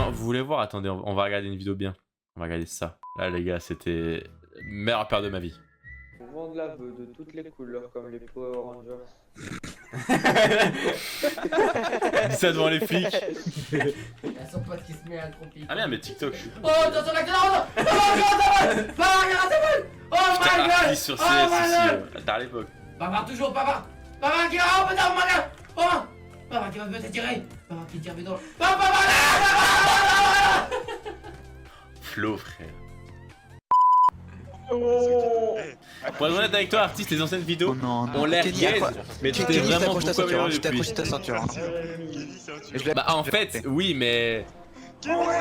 Non, vous voulez voir? Attendez, on va regarder une vidéo bien. On va regarder ça. Là, les gars, c'était la meilleure paire de ma vie. On vend de la bœuf de toutes les couleurs comme les Power Rangers. Dis ça devant les flics. Il y a son pote qui se met à tromper. Ah merde, mais TikTok, je suis. Oh, attention, l'accident! Oh, regarde ta balle! Oh my Putain, god! artiste sur CS aussi, à l'époque. Papa, toujours, papa! Papa qui va, oh putain, mon gars! Oh! Papa qui va me tirer! Papa qui tire dans. Papa, Flo, frère. Oh Pour être honnête avec toi, artiste, les anciennes vidéos ont l'air Kenny, gaze, mais tu t'es Kenny, vraiment t'accroches ta beaucoup ceinture, amélioré tu t'accroches depuis. ta ceinture. Bah en fait, oui, mais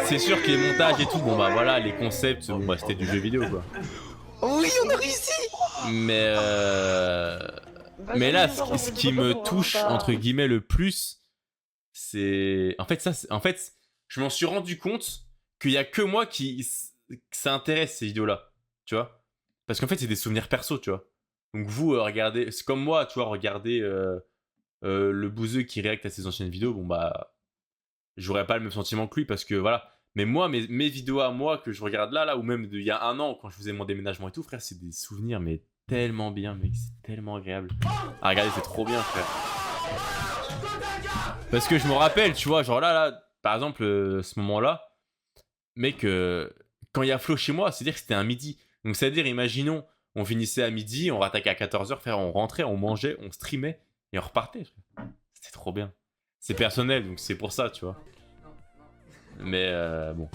c'est sûr que les montages et tout, bon bah voilà, les concepts, bon bah c'était du jeu vidéo quoi. Oh oui, on a réussi. Mais là, ce qui me touche entre guillemets le plus, c'est en fait en fait, je m'en suis rendu compte qu'il y a que moi qui ça intéresse ces vidéos-là, tu vois. Parce qu'en fait, c'est des souvenirs perso, tu vois. Donc vous, regardez, c'est comme moi, tu vois, regardez le bouseux qui réacte à ses anciennes vidéos, bon bah, j'aurais pas le même sentiment que lui parce que voilà. Mais moi, mes vidéos à moi que je regarde là, ou même il y a un an quand je faisais mon déménagement et tout, frère, c'est des souvenirs, mais tellement bien, mec, c'est tellement agréable. Ah, regardez, c'est trop bien, frère. Parce que je me rappelle, tu vois, genre là, par exemple, ce moment-là, mec, quand il y a Flo chez moi, c'est-à-dire que c'était un midi. Donc c'est-à-dire, imaginons, on finissait à midi, on rattaquait à 14h, frère, on rentrait, on mangeait, on streamait, et on repartait. C'était trop bien. C'est personnel, donc c'est pour ça, tu vois. Mais bon.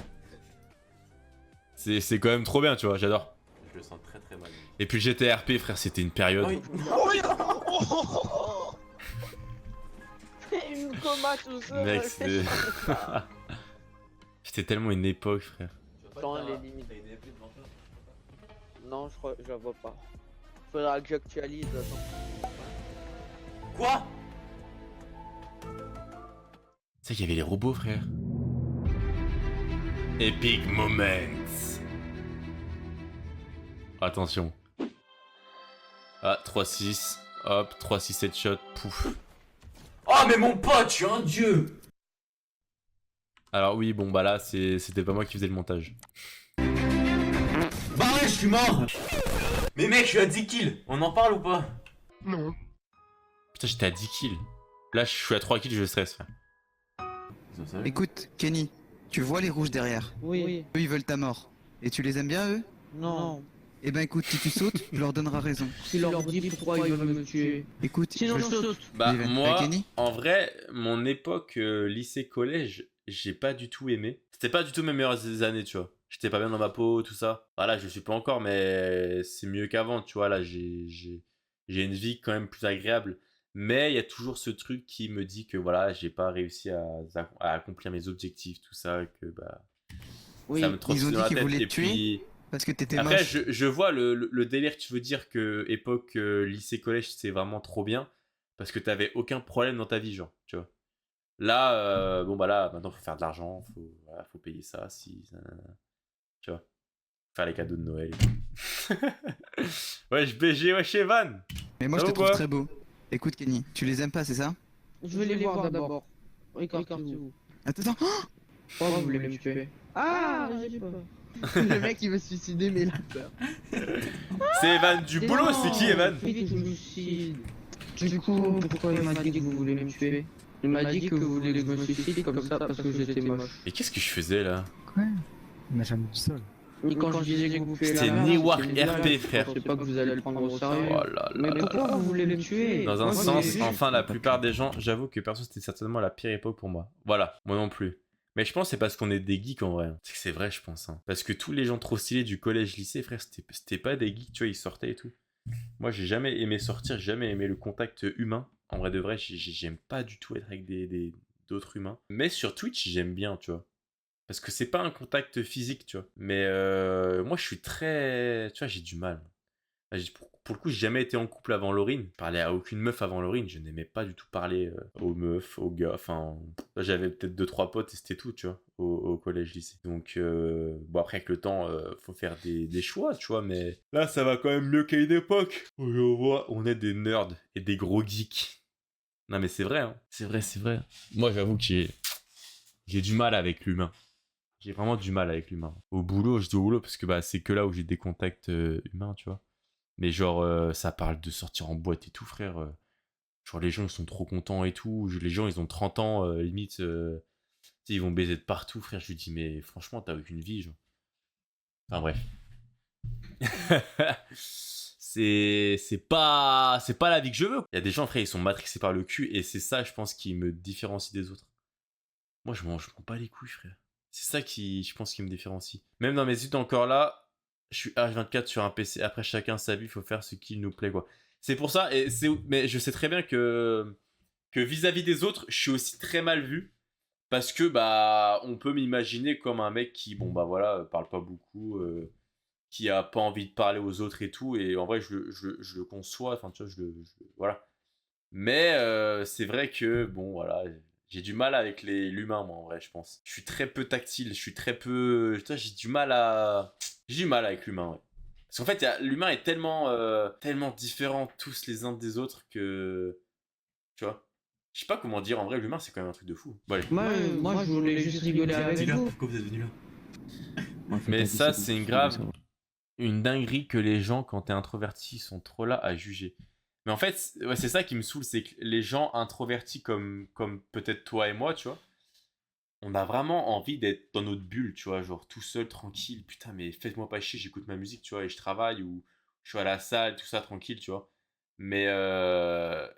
C'est quand même trop bien, tu vois, j'adore. Je le sens très très mal. Et puis le GTRP, frère, c'était une période. Il me coma tout seul. Mec, c'était... C'était tellement une époque, frère. Dans les limites. Non, je la vois pas. Faudra que j'actualise, attends. Quoi? C'est qu'il y avait les robots, frère. Epic Moments. Attention. Ah, 3-6. Hop, 3-6 headshot. Pouf. Oh, mais mon pote, je suis un dieu! Alors oui, bon bah là, c'était pas moi qui faisais le montage. Bah ouais, je suis mort! Mais mec, je suis à 10 kills, on en parle ou pas? Non. Putain, j'étais à 10 kills. Là, je suis à 3 kills, je stresse, frère. Écoute, Kenny, tu vois les rouges derrière. Oui. Eux, ils veulent ta mort. Et tu les aimes bien, eux? Non. Eh ben écoute, si tu sautes, tu leur donneras raison. Tu leur dis pourquoi ils veulent me tuer. Écoute, Sinon je saute. Bah Steven, moi, Kenny en vrai, mon époque lycée-collège, j'ai pas du tout aimé. C'était pas du tout mes meilleures années, tu vois. J'étais pas bien dans ma peau, tout ça. Voilà, je suis pas encore, mais c'est mieux qu'avant, tu vois. Là, j'ai une vie quand même plus agréable. Mais il y a toujours ce truc qui me dit que voilà, j'ai pas réussi à accomplir mes objectifs, tout ça, que bah... Oui. ça me Ils ont trottine dit dans la qu'ils tête. voulaient Et te tuer puis... parce que t'étais Après, moche. je vois le délire, tu veux dire que époque lycée-collège, c'est vraiment trop bien. Parce que t'avais aucun problème dans ta vie, genre, tu vois. Là, bon bah là, maintenant faut faire de l'argent, voilà, faut payer ça, tu vois. Faire les cadeaux de Noël et tout. Wesh BG, wesh Evan. Mais moi, Ça je te va ou trouve quoi très beau. Écoute, Kenny, tu les aimes pas, c'est ça? Je vais les voir d'abord. Écartez-vous. Attends, attends. Oh, vous voulez me tuer. Ah, j'ai peur. Le mec, il veut se suicider, mais il a peur. C'est Evan du boulot, c'est qui Evan? Philippe, je me suicide. Du coup, pourquoi il m'a dit que vous voulez me tuer? Il m'a dit que vous voulez que je me suicide comme ça parce que j'étais moche. Et qu'est-ce que je faisais là? Quoi? Il m'a jamais dit ça. Et quand je disais que vous faites C'était Newark RP, frère. Je sais pas que vous allez le prendre au sérieux. Oh là Mais là là pourquoi là. vous voulez me tuer? Dans un Moi, sens, j'ai- enfin la plupart des gens, j'avoue que perso c'était certainement la pire époque pour moi. Voilà, moi non plus. Mais je pense que c'est parce qu'on est des geeks en vrai. C'est que c'est vrai, je pense. Hein. Parce que tous les gens trop stylés du collège-lycée, frère, c'était pas des geeks, tu vois, ils sortaient et tout. Moi, j'ai jamais aimé sortir, j'ai jamais aimé le contact humain. En vrai de vrai, j'aime pas du tout être avec d'autres humains. Mais sur Twitch, j'aime bien, tu vois. Parce que c'est pas un contact physique, tu vois. Mais moi, je suis très... Tu vois, j'ai du mal. Pour le coup, j'ai jamais été en couple avant Laurine. Je parlais à aucune meuf avant Laurine. Je n'aimais pas du tout parler aux meufs, aux gars. Enfin, j'avais peut-être 2-3 potes et c'était tout, tu vois, au collège-lycée. Donc, bon, après, avec le temps, faut faire des choix, tu vois. Mais là, ça va quand même mieux qu'à une époque. On voit, on est des nerds et des gros geeks. Non, mais c'est vrai, hein. C'est vrai, c'est vrai. Moi, j'avoue que j'ai du mal avec l'humain. J'ai vraiment du mal avec l'humain. Au boulot, je dis au boulot parce que bah, c'est que là où j'ai des contacts humains, tu vois. Mais genre, ça parle de sortir en boîte et tout, frère. Genre, les gens, ils sont trop contents et tout. Les gens, ils ont 30 ans, limite, tu sais, ils vont baiser de partout, frère. Je lui dis, mais franchement, t'as aucune vie, genre. Enfin, bref. C'est pas la vie que je veux. Il y a des gens, frère, ils sont matrixés par le cul et c'est ça, je pense, qui me différencie des autres. Moi, je m'en pas les couilles, frère. C'est ça qui, je pense, qui me différencie. Même dans mes études encore là, je suis H24 sur un PC. Après, chacun sa vie, il faut faire ce qui nous plaît, quoi. C'est pour ça, mais je sais très bien que vis-à-vis des autres, je suis aussi très mal vu. Parce que, bah, on peut m'imaginer comme un mec qui, bon, bah voilà, parle pas beaucoup, qui a pas envie de parler aux autres et tout. Et en vrai, je le conçois, enfin, tu vois, voilà. Mais c'est vrai que, bon, voilà, j'ai du mal avec l'humain, moi, en vrai, je pense. Je suis très peu tactile, je suis très peu... Tu vois, j'ai du mal avec l'humain, ouais. Parce qu'en fait, l'humain est tellement différent tous les uns des autres que... Tu vois. Je sais pas comment dire, en vrai, l'humain, c'est quand même un truc de fou. Bon, allez. Moi, je voulais juste rigoler avec vous. Pourquoi vous êtes venu là? Mais ça, c'est une dinguerie que les gens, quand t'es introverti, sont trop là à juger. Mais en fait, ouais, c'est ça qui me saoule, c'est que les gens introvertis comme peut-être toi et moi, tu vois, on a vraiment envie d'être dans notre bulle, tu vois, genre tout seul, tranquille. Putain, mais faites-moi pas chier, j'écoute ma musique, tu vois, et je travaille ou je suis à la salle, tout ça, tranquille, tu vois. Mais,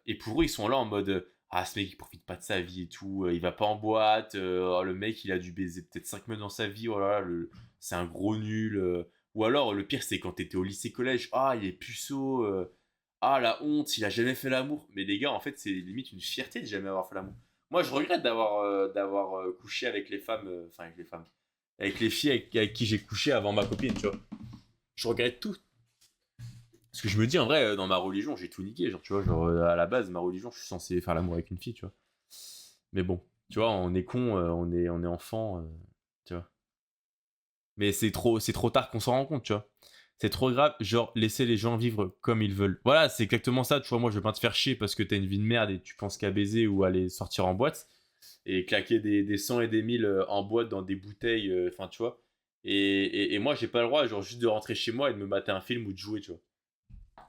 et pour eux, ils sont là en mode, ah, ce mec, il profite pas de sa vie et tout, il va pas en boîte, oh, le mec, il a dû baiser peut-être 5 meufs dans sa vie, oh là là, c'est un gros nul. Ou alors, le pire, c'est quand t'étais au lycée-collège, ah, il est puceau, ah, la honte, il a jamais fait l'amour. Mais les gars, en fait, c'est limite une fierté de jamais avoir fait l'amour. Moi, je regrette d'avoir couché avec les femmes, enfin, avec les femmes, avec les filles avec qui j'ai couché avant ma copine, tu vois. Je regrette tout. Parce que je me dis, en vrai, dans ma religion, j'ai tout niqué. Genre, tu vois, genre, à la base, ma religion, je suis censé faire l'amour avec une fille, tu vois. Mais bon, tu vois, on est con, on est enfant, tu vois. Mais c'est trop tard qu'on s'en rend compte, tu vois. C'est trop grave, genre, laisser les gens vivre comme ils veulent. Voilà, c'est exactement ça, tu vois. Moi, je veux pas te faire chier parce que t'as une vie de merde et tu penses qu'à baiser ou aller sortir en boîte et claquer des 100 et des 1000 en boîte dans des bouteilles, enfin, tu vois. Et moi, j'ai pas le droit, genre, juste de rentrer chez moi et de me mater un film ou de jouer, tu vois.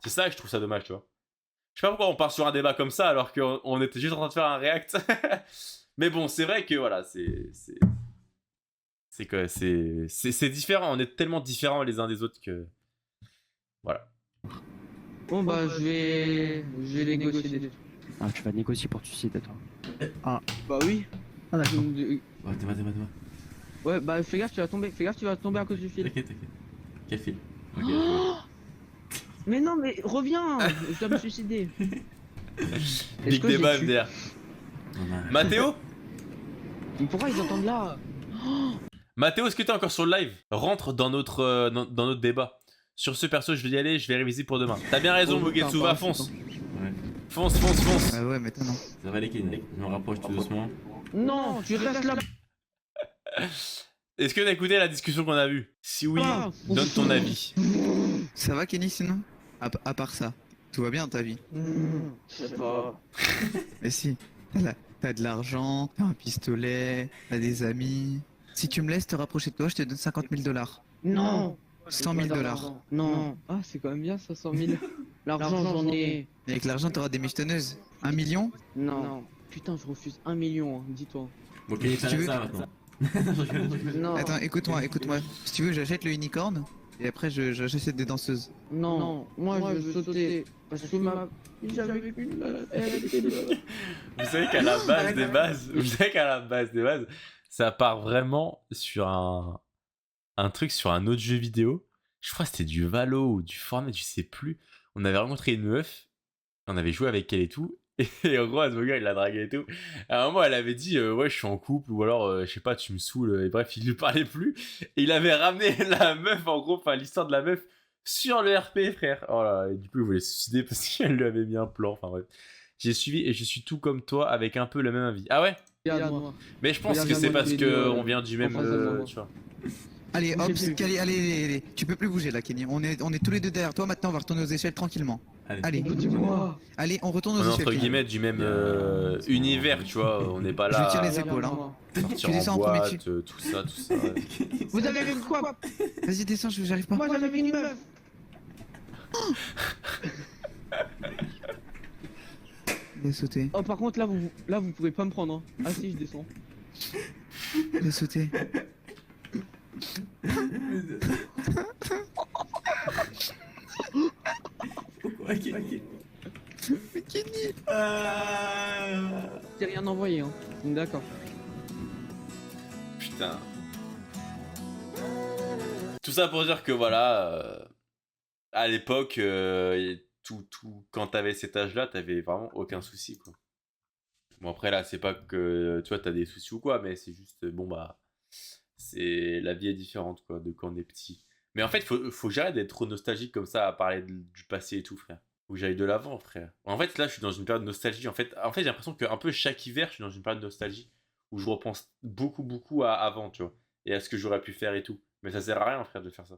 C'est ça que je trouve ça dommage, tu vois. Je sais pas pourquoi on part sur un débat comme ça alors qu'on était juste en train de faire un react. Mais bon, c'est vrai que voilà, c'est différent. On est tellement différents les uns des autres que voilà. Bon, bah, je vais négocier des trucs. Ah, tu vas négocier pour te suicider, toi. Ah, bah oui. Ah, d'accord. Ouais, t'es mal. Ouais, bah, fais gaffe, tu vas tomber. Fais gaffe, tu vas tomber à cause du fil. T'inquiète. Quel fil? Ok, Mais non, mais reviens. Je dois me suicider. Big débat MDR. Mathéo? Mais pourquoi ils entendent là? Mathéo, est-ce que t'es encore sur le live? Rentre dans notre débat. Sur ce perso, je vais y aller, je vais réviser pour demain. T'as bien raison, Mogetsu, va, fonce. Ouais. Fonce. Ouais, maintenant. Ça va les Ken, je me rapproche tout doucement. Non, tu restes là. Est-ce que t'as écouté la discussion qu'on a vue? Si oui, Ah. donne ton avis. Ça va, Kenny, sinon à part ça, tout va bien dans ta vie? Je sais pas. Mais si, t'as de l'argent, t'as un pistolet, t'as des amis. Si tu me laisses te rapprocher de toi, je te donne 50 000 $. Non. 100 000 $. Non. Ah, c'est quand même bien ça, 100 000. L'argent, j'en ai. Et avec l'argent, t'auras des michetonneuses. 1 million? Non. Putain, je refuse 1 million, hein, dis-toi. Ok, tu t'arrêtes veux- ça maintenant. Non. Attends, écoute-moi. Si tu veux, j'achète le unicorn et après, j'achète des danseuses. Non. Moi, je veux sauter. Parce que j'avais qu'une. Elle était là. Vous savez qu'à la base des bases, ça part vraiment sur un truc, sur un autre jeu vidéo. Je crois que c'était du Valo ou du Fortnite, je sais plus. On avait rencontré une meuf, on avait joué avec elle et tout. Et en gros, à ce gars, il l'a dragué et tout. À un moment, elle avait dit ouais, je suis en couple, ou alors, je sais pas, tu me saoules. Et bref, il lui parlait plus. Et il avait ramené la meuf, en gros, enfin, l'histoire de la meuf sur le RP, frère. Oh là, et du coup, il voulait se suicider parce qu'elle lui avait mis un plan. Enfin, bref. J'ai suivi et je suis tout comme toi avec un peu le même avis. Ah ouais? Regarde-moi. Mais je pense que c'est parce qu'on vient du même. Tu vois. Allez, hop, allez, tu peux plus bouger là, Kenny. On est tous les deux derrière toi, maintenant on va retourner aux échelles tranquillement. Allez, Écoutez-moi. allez, on retourne On aux est entre échelles. guillemets du même univers, tu vois. On n'est pas Je là tire à les épaules, hein. sortir Tu descends en en premier boîte, dessus. tout ça, tout ça. Ouais. Vous avez vu quoi? Vas-y, descends, j'arrive pas. Moi j'avais vu une meuf. Il a sauté, Oh par contre là vous pouvez pas me prendre. Hein. Ah si je descends. il a sauté. Ok. Mais Kenny. J'ai rien envoyé hein. D'accord. Putain. Tout ça pour dire que voilà, à l'époque, quand t'avais cet âge-là, t'avais vraiment aucun souci, quoi. Bon après là, c'est pas que tu vois t'as des soucis ou quoi, mais c'est juste bon bah, c'est la vie est différente quoi de quand on est petit. Mais en fait, faut que j'arrête d'être trop nostalgique comme ça à parler du passé et tout, frère. Faut que j'aille de l'avant, frère. En fait, là, je suis dans une période de nostalgie. En fait, j'ai l'impression que un peu chaque hiver, je suis dans une période de nostalgie où je repense beaucoup à avant, tu vois, et à ce que j'aurais pu faire et tout. Mais ça sert à rien, frère, de faire ça.